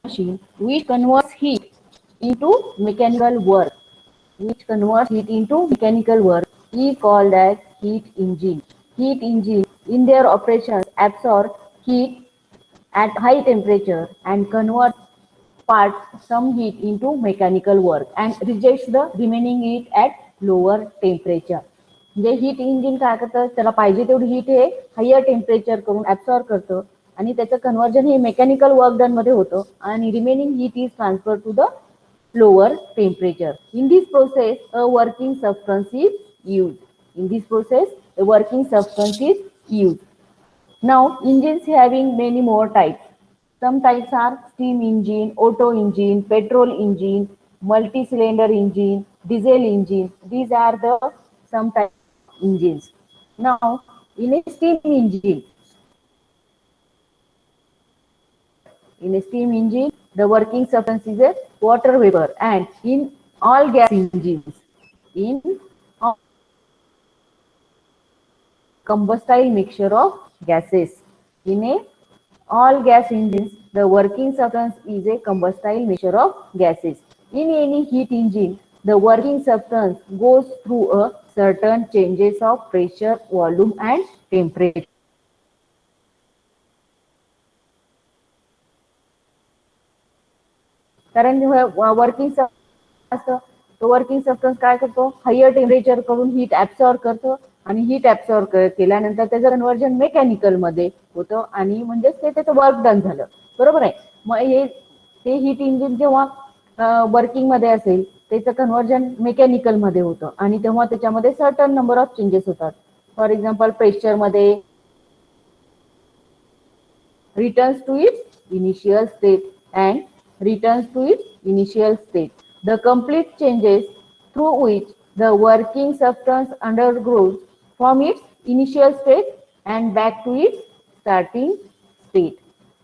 machine which converts heat into mechanical work. Which converts heat into mechanical work is called as heat engine. Heat engine in their operations absorb heat at high temperature and convert parts some heat into mechanical work and rejects the remaining heat at lower temperature. म्हणजे heat engine काय करतं, त्याला पाहिजे तेवढी heat हे higher temperature करून absorb करतं आणि त्याचं कन्व्हर्जन हे मेकॅनिकल वर्क डन मध्ये होतं आणि remaining heat is transfer to the lower temperature. In this process, a working substance is used. In this process, a working substance is used. Now, engines having many more types. Some types are steam engine, auto engine, petrol engine, multi-cylinder engine, diesel engine. These are the some types of engines. Now, in a steam engine, the working substance is a water vapor, and in all gas engines, in all combustible mixture of gases. In a all gas engines, the working substance is a combustible mixture of gases. In any heat engine, the working substance goes through a certain changes of pressure, volume, and temperature. कारण working असतं, तो working substance काय करतो, higher temperature कडून heat absorb करतो आणि heat absorb केल्यानंतर त्याचं कन्व्हर्जन मेकॅनिकल मध्ये होतं आणि म्हणजेच ते त्याचं वर्क डन झालं. बरोबर आहे. मग हे ते हीट इंजिन जेव्हा वर्किंग मध्ये असेल त्याचं कन्व्हर्जन मेकॅनिकल मध्ये होतं आणि तेव्हा त्याच्यामध्ये सर्टन नंबर ऑफ चेंजेस होतात. फॉर एक्झाम्पल प्रेशर मध्ये returns to its initial state and returns to its initial state. The complete changes through which the working substance undergoes from its initial state and back to its starting state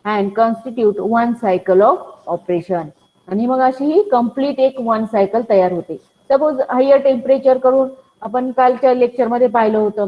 and constitute one cycle of operation. आणि मग अशी ही complete एक one cycle तयार होते. Suppose higher temperature करून आपण कालच्या lecture मध्ये पाहिलं होतं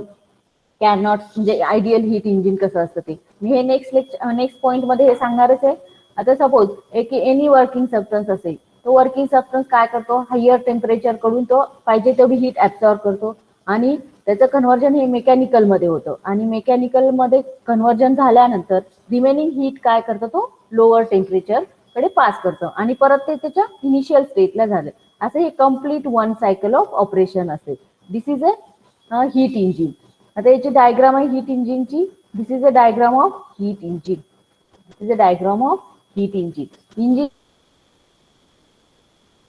कॅनॉट म्हणजे आयडियल हीट इंजिन कसं असतं ते मी हे नेक्स्ट पॉइंट मध्ये हे सांगणारच आहे. आता सपोज एक एनी वर्किंग सबस्टन्स असेल, तो वर्किंग सबस्टन्स काय करतो, हायर टेम्परेचर कडून तो पाहिजे तेवढी हीट ऍब्सॉर्ब करतो आणि त्याचं कन्व्हर्जन हे मेकॅनिकल मध्ये होतं आणि मेकॅनिकल मध्ये कन्व्हर्जन झाल्यानंतर रिमेनिंग हीट काय करतो, तो लोअर टेम्परेचर कडे पास करतो आणि परत ते त्याच्या इनिशियल स्टेटला झालं. असं हे complete one cycle of operation असेल. This is a heat engine. आता याची डायग्राम आहे हीट इंजिनची. This is a diagram of heat engine. This is a diagram of heat engine. Engine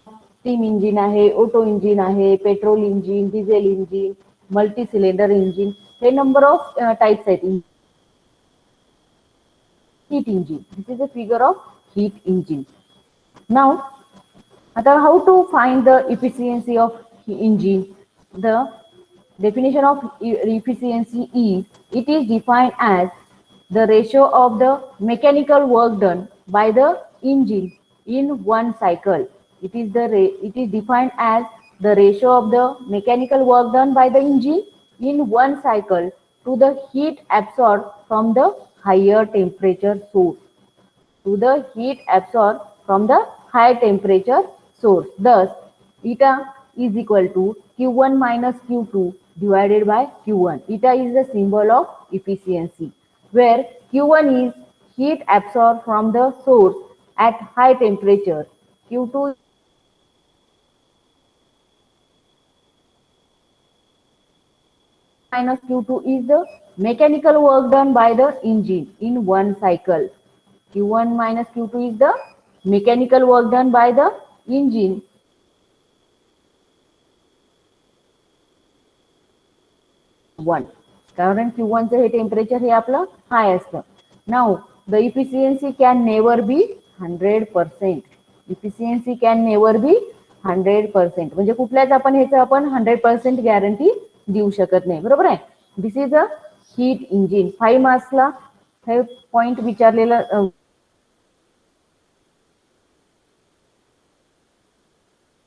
steam engine आहे, ऑटो इंजिन आहे, petrol engine, diesel engine, multi cylinder engine, हे number of types आहेत heat engine. This is a figure of heat engine. Now आता how to find the efficiency of engine? The definition of efficiency is it is defined as the ratio of the mechanical work done by the engine in one cycle. It is defined as the ratio of the mechanical work done by the engine in one cycle to the heat absorbed from the higher temperature source. To the heat absorbed from the high temperature source. Thus, eta is equal to Q1 minus Q2 divided by Q1. Eta is the symbol of efficiency, where Q1 is heat absorbed from the source at high temperature. Q2 minus Q2 is the mechanical work done by the engine in one cycle. Q1 minus Q2 is the mechanical work done by the engine. One. कारण Q1 चे हे temperature हे आपलं हाय असतं. Now the efficiency can never be 100%. Efficiency can never be 100%. म्हणजे कुठल्याच आपण ह्याचं आपण 100% गॅरंटी देऊ शकत नाही. बरोबर आहे. दिस इज अ हीट इंजिन. 5 मार्क्सला हे पॉइंट विचारलेलं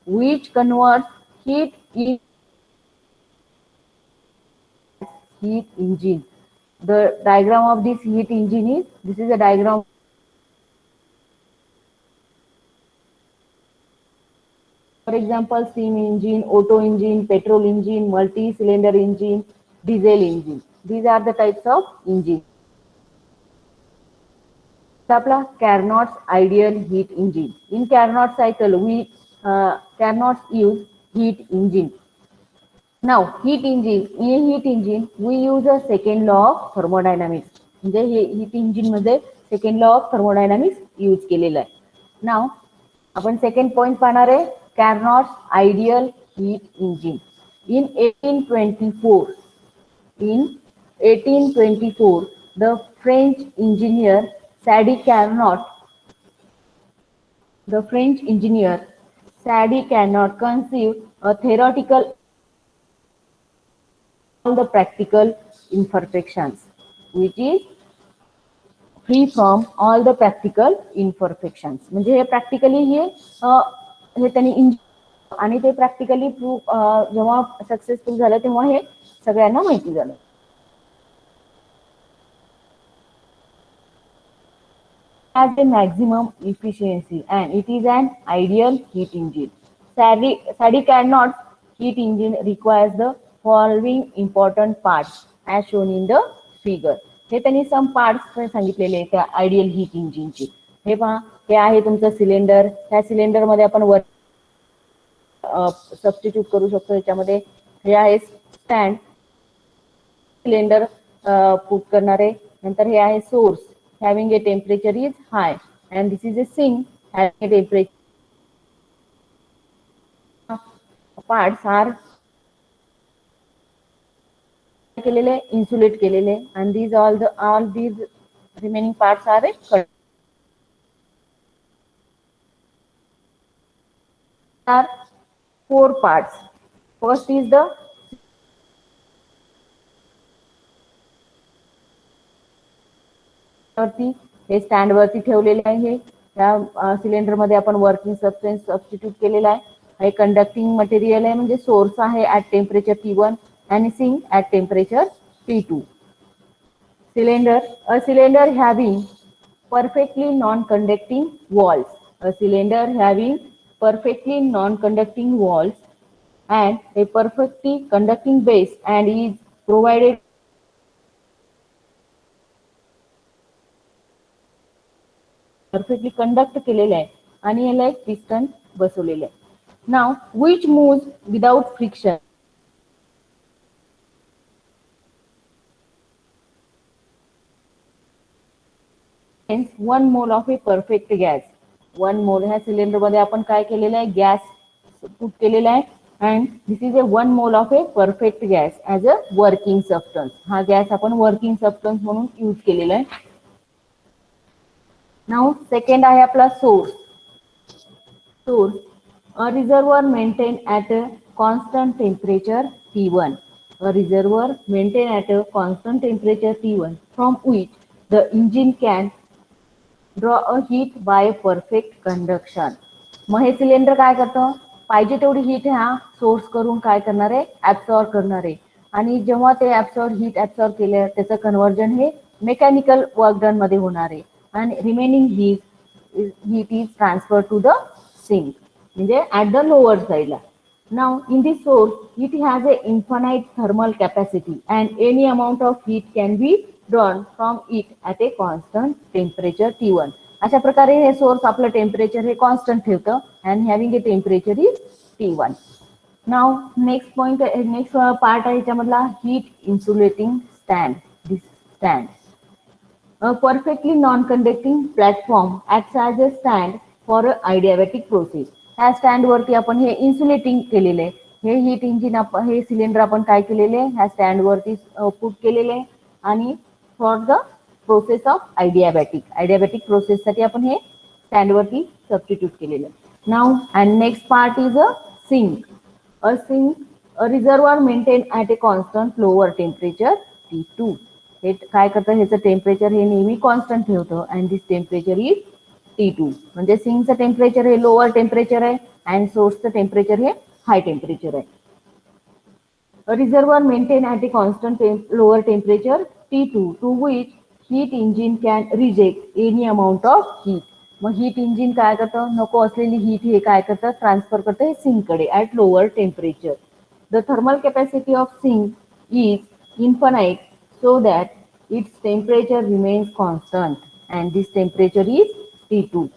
which converts heat in heat engine. The diagram of this heat engine is, this is a diagram For example, steam engine, auto engine, petrol engine, multi-cylinder engine, diesel engine. These are the types of engine. आपला Carnot's ideal heat engine. In Carnot cycle, we cannot use heat engine. Now, heat engine. In a heat engine, we use a second law of thermodynamics. म्हणजे हे heat engine मध्ये second law of thermodynamics use केलेला आहे. Now, आपण second point पाहणार आहे Carnot's ideal heat engine. In 1824, the French engineer Sadi Carnot, conceived a theoretical all the practical imperfections, which is free from all the practical imperfections. म्हणजे हे practically हे त्यांनी आणि ते प्रॅक्टिकली जेव्हा सक्सेसफुल झालं तेव्हा हे सगळ्यांना माहिती झालं. Has a maximum efficiency and it is an ideal heat engine. Sadi Carnot's heat engine requires the following important parts as shown in the figure. हे त्यांनी सम पार्ट्स सांगितलेले त्या आयडियल हीट इंजिनचे. हे पहा, हे आहे तुमचं सिलेंडर. ह्या सिलेंडर मध्ये आपण वर सबस्टिट्यूट करू शकतो. याच्यामध्ये हे आहे स्टँड, सिलेंडर पुट करणारे. नंतर हे आहे source, having a temperature is high, and this is a sink having a temperature. Parts are केलेले, insulate केलेले, and these all these remaining parts are are 4 parts. First is the हे stand वरती ठेवलेले आहे. त्या सिलेंडर मध्ये आपण working substance substitute केलेला आहे. हे कंडक्टिंग मटेरियल आहे, म्हणजे सोर्स आहे ऍट टेम्परेचर T1 आणि sink at temperature T2. A cylinder having perfectly non-conducting walls. A cylinder having perfectly non-conducting walls and a perfectly conducting base and is provided perfectly conduct केलेले आहे आणि याला एक piston बसवलेले आहे. Now, which moves without friction? Hence, 1 mole of a perfect gas. 1 mole ह्या cylinder मध्ये आपण काय केलेलं आहे, गॅस पुट केलेला आहे. and this is a 1 mole of a perfect gas as a working substance. हा गॅस आपण वर्किंग सबस्टन्स म्हणून यूज केलेला आहे. Now, second आहे आपला source. A reservoir maintained at a constant temperature T1. A reservoir maintained at a constant temperature T1 from which the engine can draw a heat by a perfect conduction. मग हे cylinder काय करतं, पाहिजे तेवढी heat ह्या source करून काय करणार आहे, ऍब्सॉर्ब करणार आहे. आणि जेव्हा ते हीट ऍब्सॉर्ब केलं त्याचं कन्व्हर्जन हे मेकॅनिकल वर्क डन मध्ये होणार आहे. आणि remaining heat is transferred to the sink, म्हणजे at the lower side ला. Now, in this source, it has a infinite thermal capacity and any amount of heat can be drawn from it at a constant temperature T1. अशा प्रकारे हे source आपलं temperature हे constant ठेवतं and having a temperature is T1. Now, next part आहे याच्यामधला heat insulating stand. This stand. A perfectly non-conducting platform acts as a stand for a adiabatic process. ह्या stand वरती आपण हे इन्सुलेटिंग केलेले आहे. हे हीट इंजिन हे सिलेंडर आपण काय केलेले ह्या स्टँड वरती पुट केलेले आणि for the process of adiabatic process साठी आपण हे स्टँड वरती सबस्टिट्यूट केलेले. Now and next part is a sink. A reservoir maintained at a constant lower temperature T2. हे काय करतं, ह्याचं टेम्परेचर हे नेहमी कॉन्स्टंट ठेवतं and this temperature is T2. म्हणजे सिंकचं टेम्परेचर हे लोअर टेम्परेचर आहे अँड सोर्सचं टेम्परेचर हे हाय टेम्परेचर आहे. A reservoir maintained at a constant lower temperature T2 to which heat engine can reject any amount of heat. मग heat engine काय करतं, नको असलेली हीट हे काय करतं, ट्रान्सफर करतं हे सिंककडे at lower temperature. The thermal capacity of sink is infinite so that its temperature remains constant and this temperature is T2.